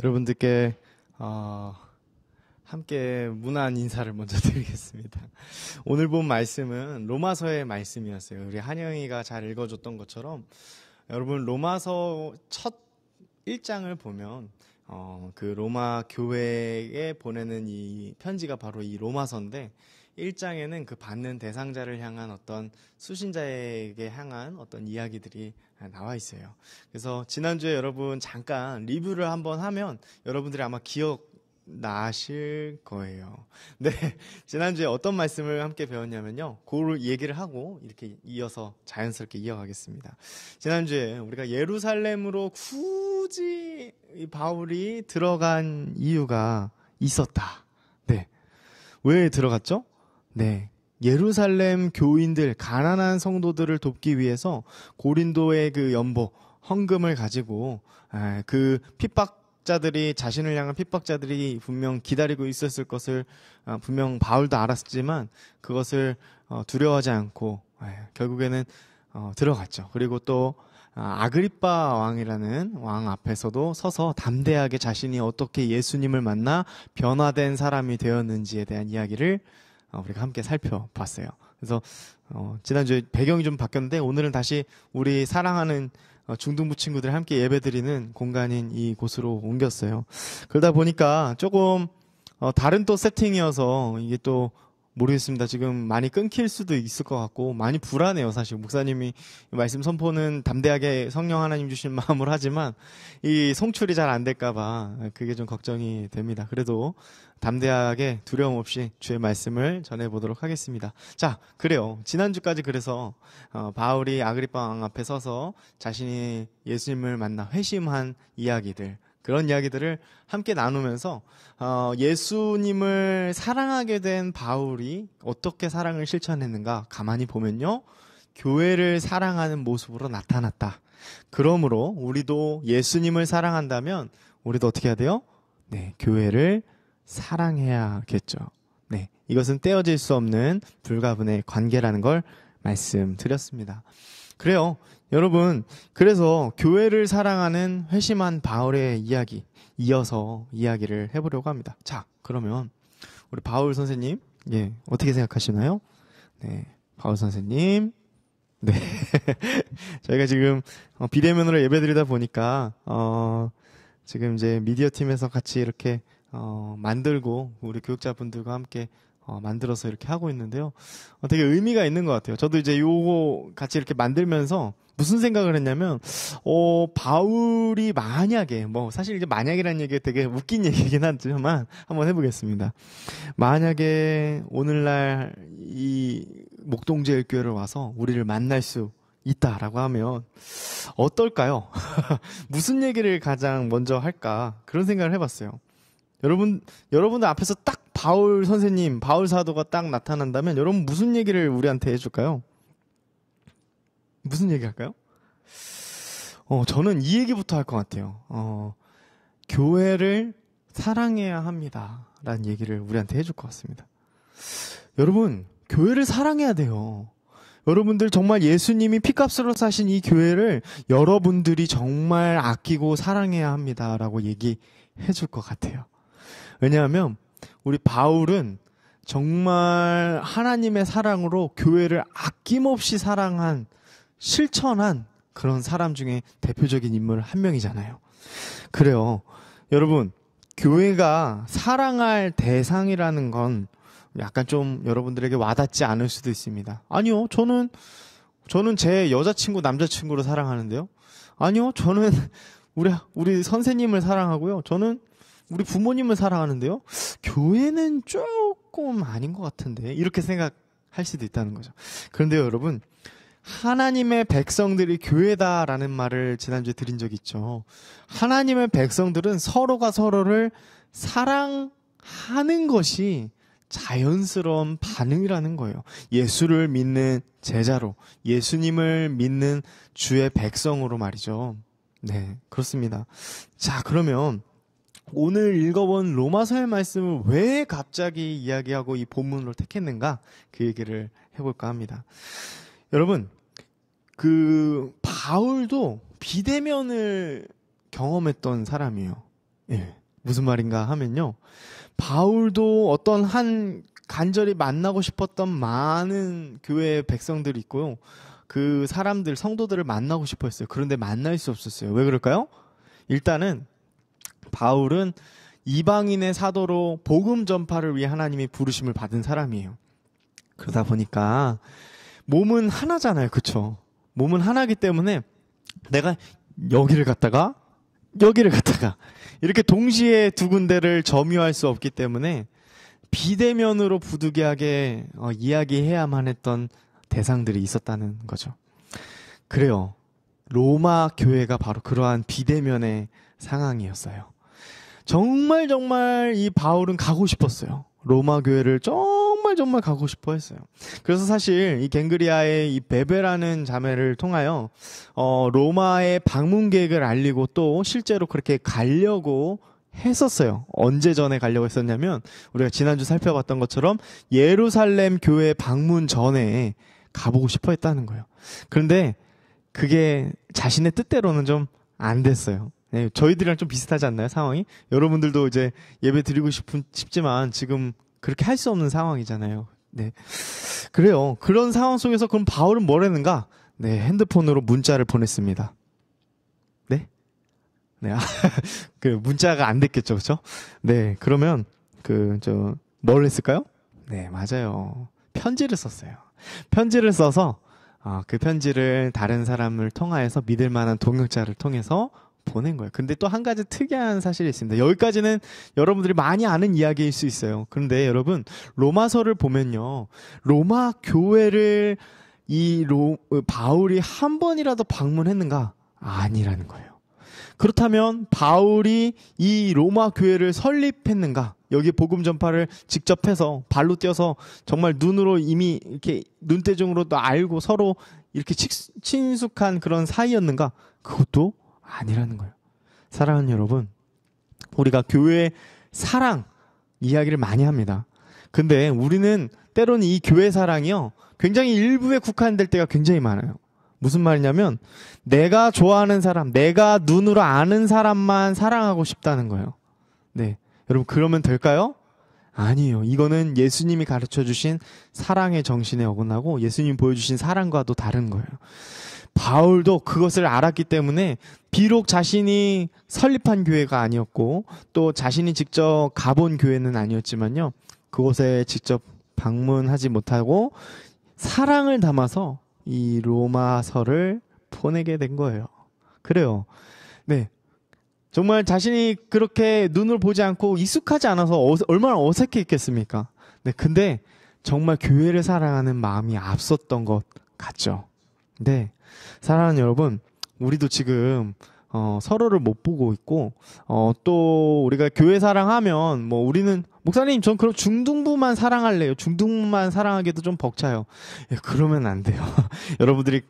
여러분들께 함께 문안 인사를 먼저 드리겠습니다. 오늘 본 말씀은 로마서의 말씀이었어요. 우리 한영이가 잘 읽어줬던 것처럼 여러분 로마서 첫 1장을 보면 그 로마 교회에 보내는 이 편지가 바로 이 로마서인데 1장에는 그 받는 대상자를 향한 어떤 수신자에게 향한 어떤 이야기들이 나와 있어요. 그래서 지난주에 여러분 잠깐 리뷰를 한번 하면 여러분들이 아마 기억나실 거예요. 네, 지난주에 어떤 말씀을 함께 배웠냐면요. 그 얘기를 하고 이렇게 이어서 자연스럽게 이어가겠습니다. 지난주에 우리가 예루살렘으로 굳이 바울이 들어간 이유가 있었다. 네, 왜 들어갔죠? 네, 예루살렘 교인들, 가난한 성도들을 돕기 위해서 고린도의 그 연보, 헌금을 가지고 그 핍박자들이, 자신을 향한 핍박자들이 분명 기다리고 있었을 것을 분명 바울도 알았지만 그것을 두려워하지 않고 결국에는 들어갔죠. 그리고 또 아그리빠 왕이라는 왕 앞에서도 서서 담대하게 자신이 어떻게 예수님을 만나 변화된 사람이 되었는지에 대한 이야기를 우리가 함께 살펴봤어요. 그래서 지난주에 배경이 좀 바뀌었는데 오늘은 다시 우리 사랑하는 중등부 친구들 함께 예배드리는 공간인 이곳으로 옮겼어요. 그러다 보니까 조금 다른 또 세팅이어서 이게 또 모르겠습니다. 지금 많이 끊길 수도 있을 것 같고 많이 불안해요. 사실 목사님이 말씀 선포는 담대하게 성령 하나님 주신 마음으로 하지만 이 송출이 잘 안 될까 봐 그게 좀 걱정이 됩니다. 그래도 담대하게 두려움 없이 주의 말씀을 전해보도록 하겠습니다. 자, 그래요. 지난주까지 그래서 바울이 아그리빠 왕 앞에 서서 자신이 예수님을 만나 회심한 이야기들, 그런 이야기들을 함께 나누면서 예수님을 사랑하게 된 바울이 어떻게 사랑을 실천했는가 가만히 보면요, 교회를 사랑하는 모습으로 나타났다. 그러므로 우리도 예수님을 사랑한다면 우리도 어떻게 해야 돼요? 네, 교회를 사랑해야겠죠. 네, 이것은 떼어질 수 없는 불가분의 관계라는 걸 말씀드렸습니다. 그래요. 여러분, 그래서 교회를 사랑하는 회심한 바울의 이야기, 이어서 이야기를 해보려고 합니다. 자, 그러면 우리 바울 선생님, 예, 어떻게 생각하시나요? 네, 바울 선생님. 네. 저희가 지금 비대면으로 예배드리다 보니까 지금 이제 미디어 팀에서 같이 이렇게 만들고 우리 교육자분들과 함께 만들어서 이렇게 하고 있는데요. 되게 의미가 있는 것 같아요. 저도 이제 요거 같이 이렇게 만들면서 무슨 생각을 했냐면, 바울이 만약에, 사실 이제 만약이라는 얘기가 되게 웃긴 얘기긴 하지만, 한번 해보겠습니다. 만약에 오늘날 이 목동제일교회를 와서 우리를 만날 수 있다라고 하면, 어떨까요? 무슨 얘기를 가장 먼저 할까? 그런 생각을 해봤어요. 여러분들 앞에서 딱 바울 선생님, 바울 사도가 딱 나타난다면 여러분 무슨 얘기를 우리한테 해줄까요? 무슨 얘기 할까요? 저는 이 얘기부터 할 것 같아요. 교회를 사랑해야 합니다. 라는 얘기를 우리한테 해줄 것 같습니다. 여러분, 교회를 사랑해야 돼요. 여러분들 정말 예수님이 피값으로 사신 이 교회를 여러분들이 정말 아끼고 사랑해야 합니다. 라고 얘기해 줄 것 같아요. 왜냐하면 우리 바울은 정말 하나님의 사랑으로 교회를 아낌없이 사랑한, 실천한 그런 사람 중에 대표적인 인물 한 명이잖아요. 그래요. 여러분, 교회가 사랑할 대상이라는 건 약간 좀 여러분들에게 와닿지 않을 수도 있습니다. 아니요, 저는 제 여자친구, 남자친구를 사랑하는데요. 아니요, 저는 우리 선생님을 사랑하고요. 저는 우리 부모님을 사랑하는데요. 교회는 조금 아닌 것 같은데, 이렇게 생각할 수도 있다는 거죠. 그런데요, 여러분, 하나님의 백성들이 교회다라는 말을 지난주에 드린 적이 있죠. 하나님의 백성들은 서로가 서로를 사랑하는 것이 자연스러운 반응이라는 거예요. 예수를 믿는 제자로, 예수님을 믿는 주의 백성으로 말이죠. 네, 그렇습니다. 자, 그러면 오늘 읽어본 로마서의 말씀을 왜 갑자기 이야기하고 이 본문으로 택했는가, 그 얘기를 해볼까 합니다. 여러분, 바울도 비대면을 경험했던 사람이에요. 예, 무슨 말인가 하면요. 바울도 어떤 한 간절히 만나고 싶었던 많은 교회 백성들이 있고요. 그 사람들, 성도들을 만나고 싶어 했어요. 그런데 만날 수 없었어요. 왜 그럴까요? 일단은 바울은 이방인의 사도로 복음 전파를 위해 하나님이 부르심을 받은 사람이에요. 그러다 보니까 몸은 하나잖아요. 그쵸? 몸은 하나이기 때문에 내가 여기를 갔다가 이렇게 동시에 두 군데를 점유할 수 없기 때문에 비대면으로 부득이하게 이야기해야만 했던 대상들이 있었다는 거죠. 그래요. 로마 교회가 바로 그러한 비대면의 상황이었어요. 정말 이 바울은 가고 싶었어요. 로마 교회를 정말 가고 싶어 했어요. 그래서 사실 이 갱그리아의 이 베베라는 자매를 통하여 로마의 방문 계획을 알리고 또 실제로 그렇게 가려고 했었어요. 언제 전에 가려고 했었냐면 우리가 지난주 살펴봤던 것처럼 예루살렘 교회 방문 전에 가보고 싶어 했다는 거예요. 그런데 그게 자신의 뜻대로는 좀 안 됐어요. 네, 저희들이랑 좀 비슷하지 않나요? 상황이? 여러분들도 이제 예배 드리고 싶지만 지금 그렇게 할 수 없는 상황이잖아요. 네. 그래요. 그런 상황 속에서 그럼 바울은 뭘 했는가? 네, 핸드폰으로 문자를 보냈습니다. 네? 네. 그 문자가 안 됐겠죠. 그렇죠? 네. 그러면 뭘 했을까요? 네, 맞아요. 편지를 썼어요. 편지를 써서 그 편지를 다른 사람을 통하여서 믿을 만한 동역자를 통해서 보낸 거예요. 근데 또 한 가지 특이한 사실이 있습니다. 여기까지는 여러분들이 많이 아는 이야기일 수 있어요. 그런데 여러분, 로마서를 보면요. 로마 교회를 바울이 한 번이라도 방문했는가? 아니라는 거예요. 그렇다면 바울이 이 로마 교회를 설립했는가? 여기 복음 전파를 직접 해서 발로 뛰어서 정말 눈으로 이미 이렇게 눈대중으로도 알고 서로 이렇게 친숙한 그런 사이였는가? 그것도 아니라는 거예요. 사랑하는 여러분, 우리가 교회 사랑 이야기를 많이 합니다. 근데 우리는 때로는 이 교회 사랑이요, 굉장히 일부에 국한될 때가 굉장히 많아요. 무슨 말이냐면 내가 좋아하는 사람, 내가 눈으로 아는 사람만 사랑하고 싶다는 거예요. 네, 여러분 그러면 될까요? 아니에요. 이거는 예수님이 가르쳐주신 사랑의 정신에 어긋나고 예수님이 보여주신 사랑과도 다른 거예요. 바울도 그것을 알았기 때문에 비록 자신이 설립한 교회가 아니었고 또 자신이 직접 가본 교회는 아니었지만요, 그곳에 직접 방문하지 못하고 사랑을 담아서 이 로마서를 보내게 된 거예요. 그래요. 네. 정말 자신이 그렇게 눈을 보지 않고 익숙하지 않아서 얼마나 어색했겠습니까? 네. 근데 정말 교회를 사랑하는 마음이 앞섰던 것 같죠. 네. 사랑하는 여러분, 우리도 지금 서로를 못 보고 있고 또 우리가 교회 사랑하면 뭐 우리는 목사님 전 그럼 중등부만 사랑할래요. 중등부만 사랑하기도 좀 벅차요. 예, 그러면 안 돼요. 여러분들이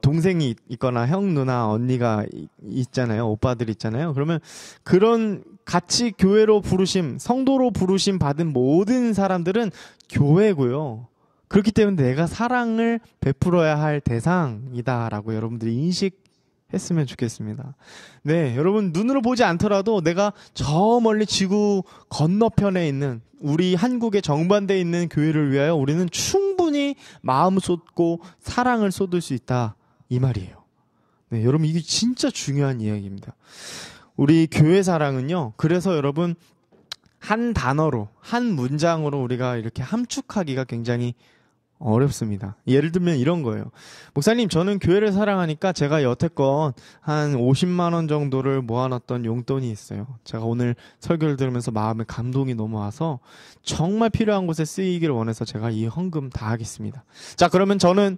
동생이 있거나 형 누나 언니가 있잖아요. 오빠들 있잖아요. 그러면 그런 같이 교회로 부르심, 성도로 부르심 받은 모든 사람들은 교회고요. 그렇기 때문에 내가 사랑을 베풀어야 할 대상이다라고 여러분들이 인식했으면 좋겠습니다. 네, 여러분 눈으로 보지 않더라도 내가 저 멀리 지구 건너편에 있는 우리 한국의 정반대에 있는 교회를 위하여 우리는 충분히 마음 쏟고 사랑을 쏟을 수 있다, 이 말이에요. 네, 여러분 이게 진짜 중요한 이야기입니다. 우리 교회 사랑은요, 그래서 여러분 한 단어로, 한 문장으로 우리가 이렇게 함축하기가 굉장히 어렵습니다. 예를 들면 이런 거예요. 목사님, 저는 교회를 사랑하니까 제가 여태껏 한 50만 원 정도를 모아놨던 용돈이 있어요. 제가 오늘 설교를 들으면서 마음에 감동이 너무 와서 정말 필요한 곳에 쓰이기를 원해서 제가 이 헌금 다 하겠습니다. 자, 그러면 저는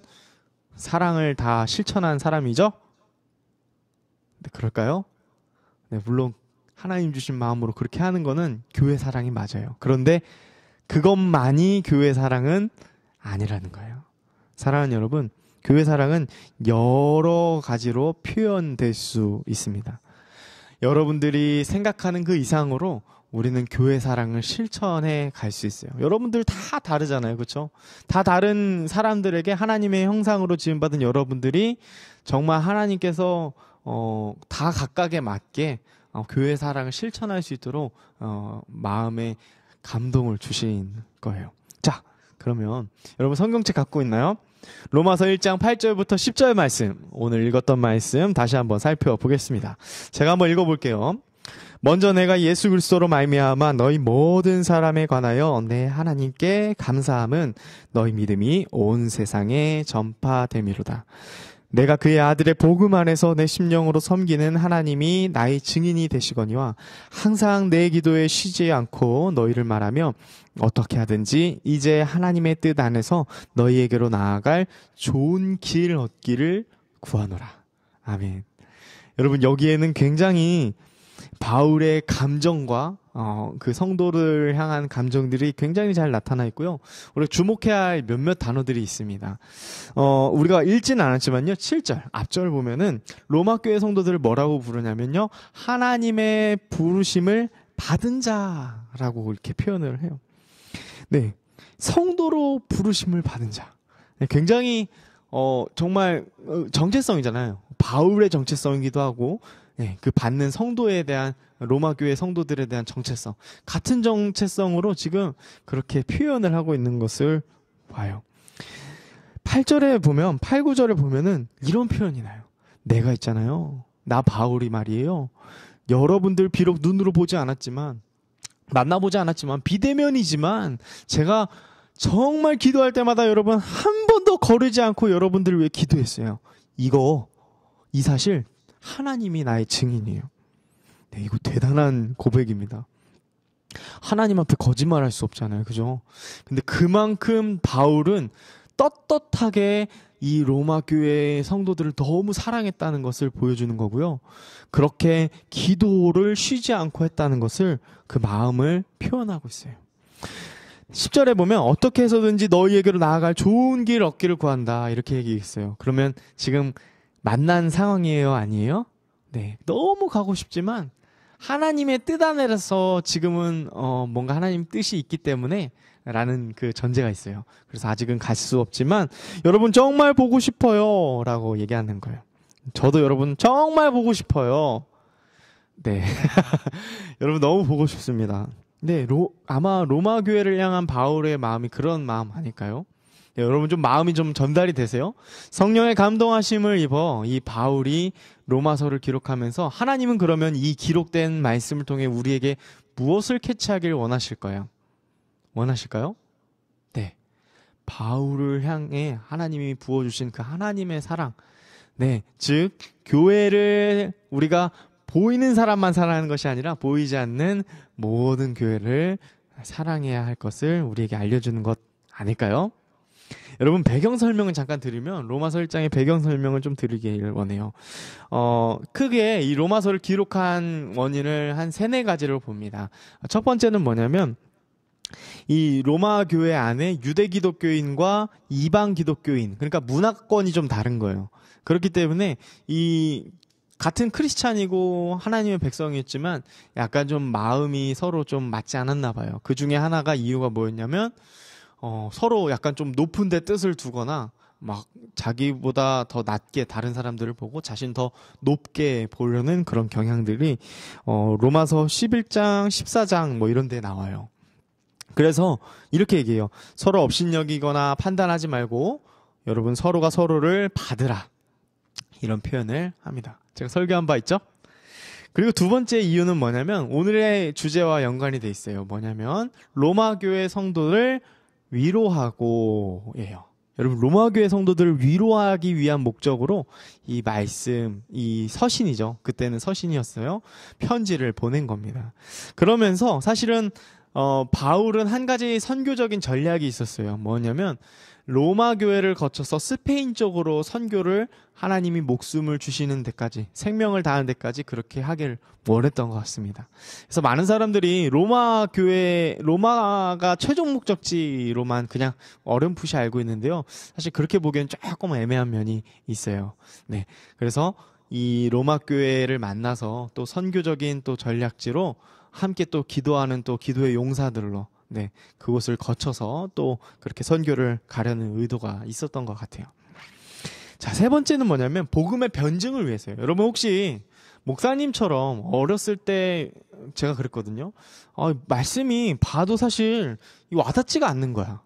사랑을 다 실천한 사람이죠? 네, 그럴까요? 네, 물론 하나님 주신 마음으로 그렇게 하는 거는 교회 사랑이 맞아요. 그런데 그것만이 교회 사랑은 아니라는 거예요. 사랑하는 여러분, 교회 사랑은 여러 가지로 표현될 수 있습니다. 여러분들이 생각하는 그 이상으로 우리는 교회 사랑을 실천해 갈 수 있어요. 여러분들 다 다르잖아요. 그렇죠? 다 다른 사람들에게 하나님의 형상으로 지음받은 여러분들이 정말 하나님께서 다 각각에 맞게 교회 사랑을 실천할 수 있도록 마음에 감동을 주신 거예요. 자, 그러면 여러분 성경책 갖고 있나요? 로마서 1장 8절부터 10절 말씀, 오늘 읽었던 말씀 다시 한번 살펴보겠습니다. 제가 한번 읽어볼게요. 먼저 내가 예수 그리스도로 말미암아 너희 모든 사람에 관하여 내 하나님께 감사함은 너희 믿음이 온 세상에 전파됨이로다. 내가 그의 아들의 복음 안에서 내 심령으로 섬기는 하나님이 나의 증인이 되시거니와 항상 내 기도에 쉬지 않고 너희를 말하며 어떻게 하든지 이제 하나님의 뜻 안에서 너희에게로 나아갈 좋은 길 얻기를 구하노라. 아멘. 여러분, 여기에는 굉장히 바울의 감정과 그 성도를 향한 감정들이 굉장히 잘 나타나 있고요. 우리가 주목해야 할 몇몇 단어들이 있습니다. 우리가 읽지는 않았지만요. 7절 앞절 보면은 로마 교회 성도들을 뭐라고 부르냐면요, 하나님의 부르심을 받은 자라고 이렇게 표현을 해요. 네, 성도로 부르심을 받은 자. 네, 굉장히 정말 정체성이잖아요. 바울의 정체성이기도 하고, 네, 그 받는 성도에 대한, 로마 교회 성도들에 대한 정체성, 같은 정체성으로 지금 그렇게 표현을 하고 있는 것을 봐요. 8절에 보면, 8, 9절에 보면은 이런 표현이 나요. 내가 있잖아요, 나 바울이 말이에요, 여러분들 비록 눈으로 보지 않았지만, 만나보지 않았지만, 비대면이지만 제가 정말 기도할 때마다 여러분 한 번도 거르지 않고 여러분들을 위해 기도했어요. 이 사실 하나님이 나의 증인이에요. 네, 이거 대단한 고백입니다. 하나님 앞에 거짓말할 수 없잖아요, 그죠? 근데 그만큼 바울은 떳떳하게 이 로마 교회의 성도들을 너무 사랑했다는 것을 보여주는 거고요. 그렇게 기도를 쉬지 않고 했다는 것을, 그 마음을 표현하고 있어요. 10절에 보면 어떻게 해서든지 너희에게로 나아갈 좋은 길 얻기를 구한다, 이렇게 얘기했어요. 그러면 지금 만난 상황이에요, 아니에요? 네, 너무 가고 싶지만 하나님의 뜻 안에서 지금은 뭔가 하나님 뜻이 있기 때문에 라는 그 전제가 있어요. 그래서 아직은 갈 수 없지만 여러분 정말 보고 싶어요 라고 얘기하는 거예요. 저도 여러분 정말 보고 싶어요. 네. 여러분 너무 보고 싶습니다. 네, 아마 로마 교회를 향한 바울의 마음이 그런 마음 아닐까요? 네, 여러분 좀 마음이 좀 전달이 되세요? 성령의 감동하심을 입어 이 바울이 로마서를 기록하면서 하나님은 그러면 이 기록된 말씀을 통해 우리에게 무엇을 캐치하길 원하실까요? 네, 바울을 향해 하나님이 부어주신 그 하나님의 사랑, 네, 즉 교회를 우리가 보이는 사람만 사랑하는 것이 아니라 보이지 않는 모든 교회를 사랑해야 할 것을 우리에게 알려주는 것 아닐까요? 여러분 배경 설명을 잠깐 드리면, 로마서 1장의 배경 설명을 좀 드리길 원해요. 크게 이 로마서를 기록한 원인을 한 3-4가지로 봅니다. 첫 번째는 뭐냐면, 이 로마 교회 안에 유대 기독교인과 이방 기독교인, 그러니까 문화권이 좀 다른 거예요. 그렇기 때문에 이 같은 크리스찬이고 하나님의 백성이었지만 약간 좀 마음이 서로 좀 맞지 않았나 봐요. 그 중에 하나가 이유가 뭐였냐면 서로 약간 좀 높은 데 뜻을 두거나 막 자기보다 더 낮게 다른 사람들을 보고 자신 더 높게 보려는 그런 경향들이 로마서 11장, 14장 뭐 이런 데 나와요. 그래서 이렇게 얘기해요. 서로 업신여기거나 판단하지 말고 여러분 서로가 서로를 받으라, 이런 표현을 합니다. 제가 설교한 바 있죠? 그리고 두 번째 이유는 뭐냐면 오늘의 주제와 연관이 돼 있어요. 뭐냐면 로마 교회 성도를 위로하고 예요. 여러분 로마 교회 성도들을 위로하기 위한 목적으로 이 말씀, 이 서신이죠. 그때는 서신이었어요. 편지를 보낸 겁니다. 그러면서 사실은 바울은 한 가지 선교적인 전략이 있었어요. 뭐냐면 로마 교회를 거쳐서 스페인 쪽으로 선교를 하나님이 목숨을 주시는 데까지, 생명을 다하는 데까지 그렇게 하길 원했던 것 같습니다. 그래서 많은 사람들이 로마가 최종 목적지로만 그냥 어렴풋이 알고 있는데요. 사실 그렇게 보기엔 조금 애매한 면이 있어요. 네, 그래서 이 로마 교회를 만나서 또 선교적인 또 전략지로 함께 또 기도하는 또 기도의 용사들로, 네, 그곳을 거쳐서 또 그렇게 선교를 가려는 의도가 있었던 것 같아요. 자, 세 번째는 뭐냐면 복음의 변증을 위해서요. 여러분 혹시 목사님처럼 어렸을 때 제가 그랬거든요. 말씀이 봐도 사실 와닿지가 않는 거야.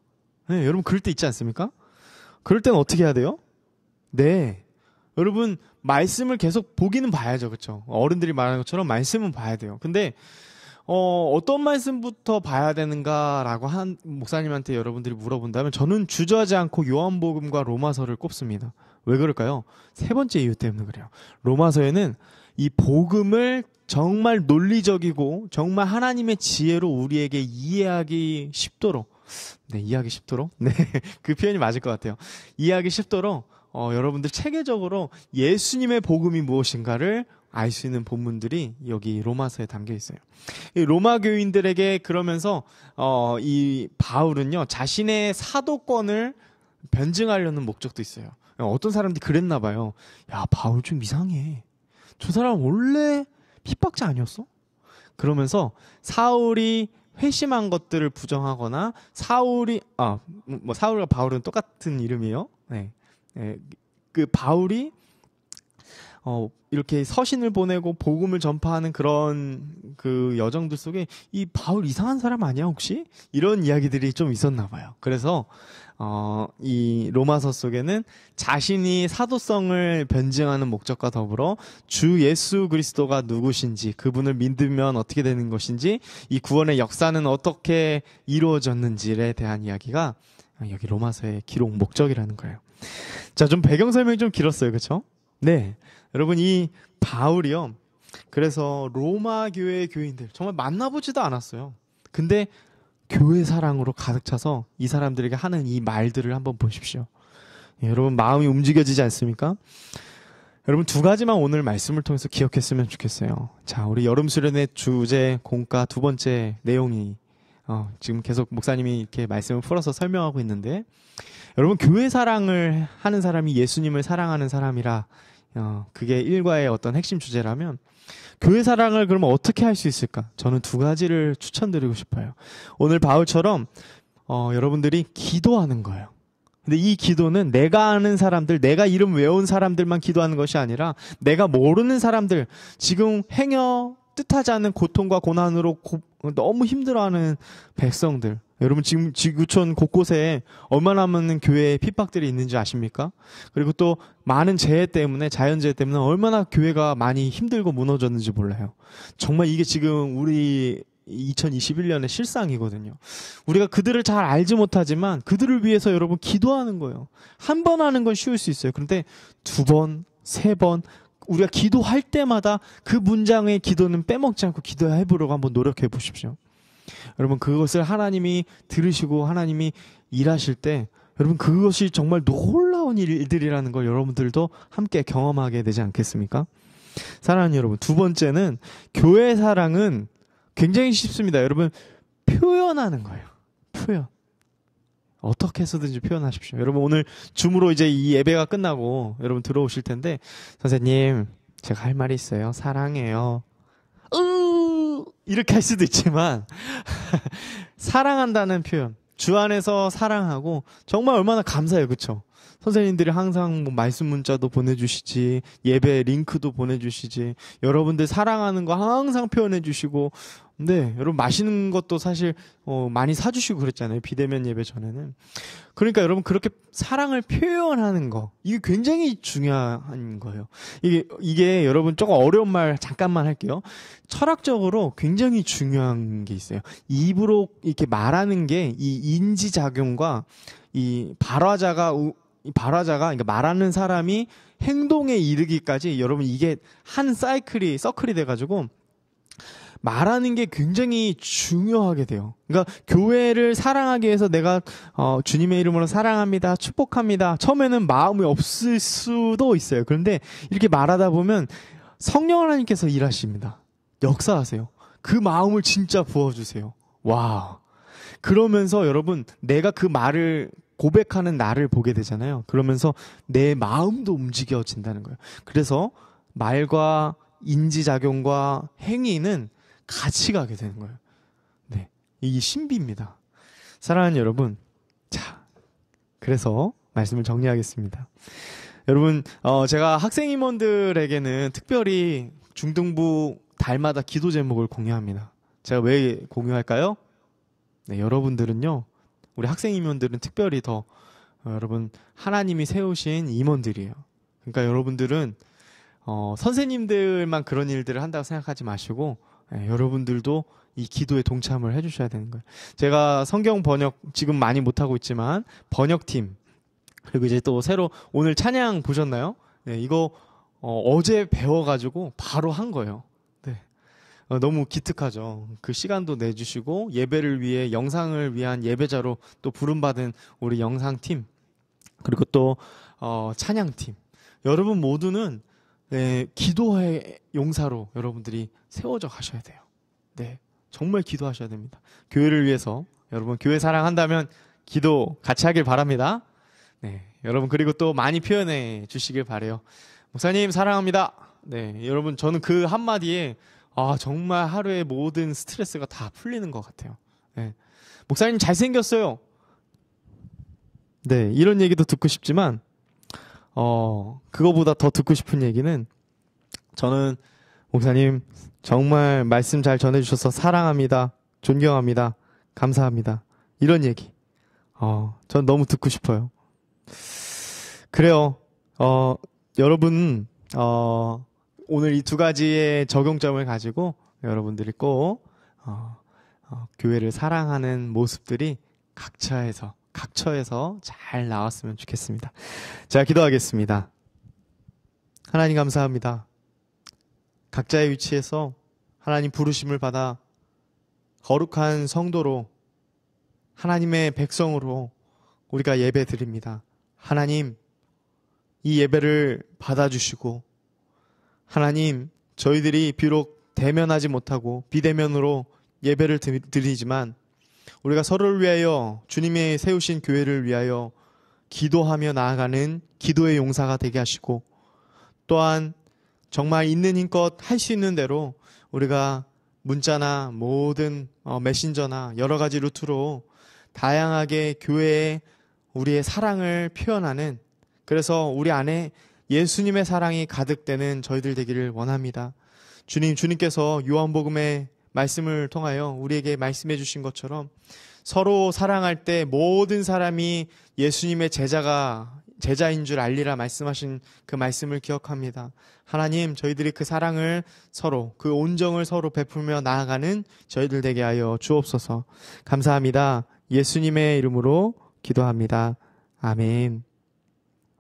네, 여러분 그럴 때 있지 않습니까? 그럴 때는 어떻게 해야 돼요? 네. 여러분 말씀을 계속 보기는 봐야죠. 그렇죠? 어른들이 말하는 것처럼 말씀은 봐야 돼요. 근데 어떤 말씀부터 봐야 되는가라고 한 목사님한테 여러분들이 물어본다면 저는 주저하지 않고 요한복음과 로마서를 꼽습니다. 왜 그럴까요? 세 번째 이유 때문에 그래요. 로마서에는 이 복음을 정말 논리적이고 정말 하나님의 지혜로 우리에게 이해하기 쉽도록, 네, 이해하기 쉽도록? 네, 그 표현이 맞을 것 같아요. 이해하기 쉽도록 여러분들 체계적으로 예수님의 복음이 무엇인가를 알 수 있는 본문들이 여기 로마서에 담겨 있어요. 이 로마 교인들에게 그러면서 이 바울은요 자신의 사도권을 변증하려는 목적도 있어요. 어떤 사람들이 그랬나 봐요. 야, 바울 좀 이상해. 저 사람 원래 핍박자 아니었어? 그러면서 사울이 회심한 것들을 부정하거나 사울과 바울은 똑같은 이름이에요. 네. 네. 그 바울이 이렇게 서신을 보내고 복음을 전파하는 그런 그 여정들 속에 이 바울 이상한 사람 아니야 혹시? 이런 이야기들이 좀 있었나 봐요. 그래서 이 로마서 속에는 자신이 사도성을 변증하는 목적과 더불어 주 예수 그리스도가 누구신지, 그분을 믿으면 어떻게 되는 것인지, 이 구원의 역사는 어떻게 이루어졌는지에 대한 이야기가 여기 로마서의 기록 목적이라는 거예요. 자, 좀 배경 설명이 좀 길었어요. 그렇죠? 네. 여러분 이 바울이요. 그래서 로마 교회 교인들 정말 만나보지도 않았어요. 근데 교회 사랑으로 가득 차서 이 사람들에게 하는 이 말들을 한번 보십시오. 예, 여러분 마음이 움직여지지 않습니까? 여러분 두 가지만 오늘 말씀을 통해서 기억했으면 좋겠어요. 자, 우리 여름 수련회 주제 공과 두 번째 내용이 지금 계속 목사님이 이렇게 말씀을 풀어서 설명하고 있는데, 여러분 교회 사랑을 하는 사람이 예수님을 사랑하는 사람이라 그게 일과의 어떤 핵심 주제라면 교회 사랑을 그러면 어떻게 할 수 있을까? 저는 두 가지를 추천드리고 싶어요. 오늘 바울처럼 여러분들이 기도하는 거예요. 근데 이 기도는 내가 아는 사람들, 내가 이름 외운 사람들만 기도하는 것이 아니라 내가 모르는 사람들, 지금 행여 뜻하지 않는 고통과 고난으로 너무 힘들어하는 백성들, 여러분 지금 지구촌 곳곳에 얼마나 많은 교회에 핍박들이 있는지 아십니까? 그리고 또 많은 재해 때문에, 자연재해 때문에 얼마나 교회가 많이 힘들고 무너졌는지 몰라요. 정말 이게 지금 우리 2021년의 실상이거든요. 우리가 그들을 잘 알지 못하지만 그들을 위해서 여러분 기도하는 거예요. 한 번 하는 건 쉬울 수 있어요. 그런데 두 번, 세 번 우리가 기도할 때마다 그 문장의 기도는 빼먹지 않고 기도해 보려고 한번 노력해 보십시오. 여러분 그것을 하나님이 들으시고 하나님이 일하실 때 여러분 그것이 정말 놀라운 일들이라는 걸 여러분들도 함께 경험하게 되지 않겠습니까? 사랑하는 여러분, 두 번째는 교회 사랑은 굉장히 쉽습니다. 여러분 표현하는 거예요. 표현. 어떻게 해서든지 표현하십시오. 여러분 오늘 줌으로 이제 이 예배가 끝나고 여러분 들어오실 텐데, 선생님 제가 할 말이 있어요. 사랑해요. 이렇게 할 수도 있지만 사랑한다는 표현, 주 안에서 사랑하고 정말 얼마나 감사해요. 그렇죠? 선생님들이 항상 뭐 말씀 문자도 보내주시지, 예배 링크도 보내주시지, 여러분들 사랑하는 거 항상 표현해 주시고, 네, 여러분 맛있는 것도 사실 많이 사주시고 그랬잖아요. 비대면 예배 전에는. 그러니까 여러분 그렇게 사랑을 표현하는 거, 이게 굉장히 중요한 거예요. 이게 여러분 조금 어려운 말 잠깐만 할게요. 철학적으로 굉장히 중요한 게 있어요. 입으로 이렇게 말하는 게 이 인지작용과 이 발화자가 그러니까 말하는 사람이 행동에 이르기까지 여러분 이게 한 서클이 돼가지고 말하는 게 굉장히 중요하게 돼요. 그러니까 교회를 사랑하기 위해서 내가 주님의 이름으로 사랑합니다, 축복합니다. 처음에는 마음이 없을 수도 있어요. 그런데 이렇게 말하다 보면 성령 하나님께서 일하십니다. 역사하세요. 그 마음을 진짜 부어주세요. 와. 그러면서 여러분 내가 그 말을 고백하는 나를 보게 되잖아요. 그러면서 내 마음도 움직여진다는 거예요. 그래서 말과 인지작용과 행위는 같이 가게 되는 거예요. 네, 이게 신비입니다. 사랑하는 여러분, 자, 그래서 말씀을 정리하겠습니다. 여러분, 제가 학생 임원들에게는 특별히 중등부 달마다 기도 제목을 공유합니다. 제가 왜 공유할까요? 네, 여러분들은요, 우리 학생 임원들은 특별히 더 여러분 하나님이 세우신 임원들이에요. 그러니까 여러분들은 선생님들만 그런 일들을 한다고 생각하지 마시고 여러분들도 이 기도에 동참을 해주셔야 되는 거예요. 제가 성경 번역 지금 많이 못하고 있지만 번역팀, 그리고 이제 또 새로 오늘 찬양 보셨나요? 네, 이거 어제 배워가지고 바로 한 거예요. 네. 너무 기특하죠. 그 시간도 내주시고 예배를 위해 영상을 위한 예배자로 또 부름받은 우리 영상팀, 그리고 또 찬양팀, 여러분 모두는 기도의 용사로 여러분들이 세워져 가셔야 돼요. 네, 정말 기도하셔야 됩니다. 교회를 위해서 여러분 교회 사랑한다면 기도 같이 하길 바랍니다. 네, 여러분 그리고 또 많이 표현해 주시길 바래요. 목사님 사랑합니다. 네, 여러분 저는 그 한마디에 정말 하루의 모든 스트레스가 다 풀리는 것 같아요. 네, 목사님 잘생겼어요. 네, 이런 얘기도 듣고 싶지만 그거보다 더 듣고 싶은 얘기는, 저는 목사님 정말 말씀 잘 전해주셔서 사랑합니다, 존경합니다, 감사합니다, 이런 얘기 전 너무 듣고 싶어요. 그래요. 여러분 오늘 이 두 가지의 적용점을 가지고 여러분들이 꼭 교회를 사랑하는 모습들이 각처에서 잘 나왔으면 좋겠습니다. 제가 기도하겠습니다. 하나님 감사합니다. 각자의 위치에서 하나님 부르심을 받아 거룩한 성도로, 하나님의 백성으로 우리가 예배 드립니다. 하나님, 이 예배를 받아주시고, 하나님, 저희들이 비록 대면하지 못하고 비대면으로 예배를 드리지만 우리가 서로를 위하여, 주님이 세우신 교회를 위하여 기도하며 나아가는 기도의 용사가 되게 하시고, 또한 정말 있는 힘껏 할 수 있는 대로 우리가 문자나 모든 메신저나 여러 가지 루트로 다양하게 교회에 우리의 사랑을 표현하는, 그래서 우리 안에 예수님의 사랑이 가득되는 저희들 되기를 원합니다. 주님께서 요한복음의 말씀을 통하여 우리에게 말씀해 주신 것처럼 서로 사랑할 때 모든 사람이 예수님의 제자인 줄 알리라 말씀하신 그 말씀을 기억합니다. 하나님, 저희들이 그 사랑을 서로, 그 온정을 서로 베풀며 나아가는 저희들 되게 하여 주옵소서. 감사합니다. 예수님의 이름으로 기도합니다. 아멘.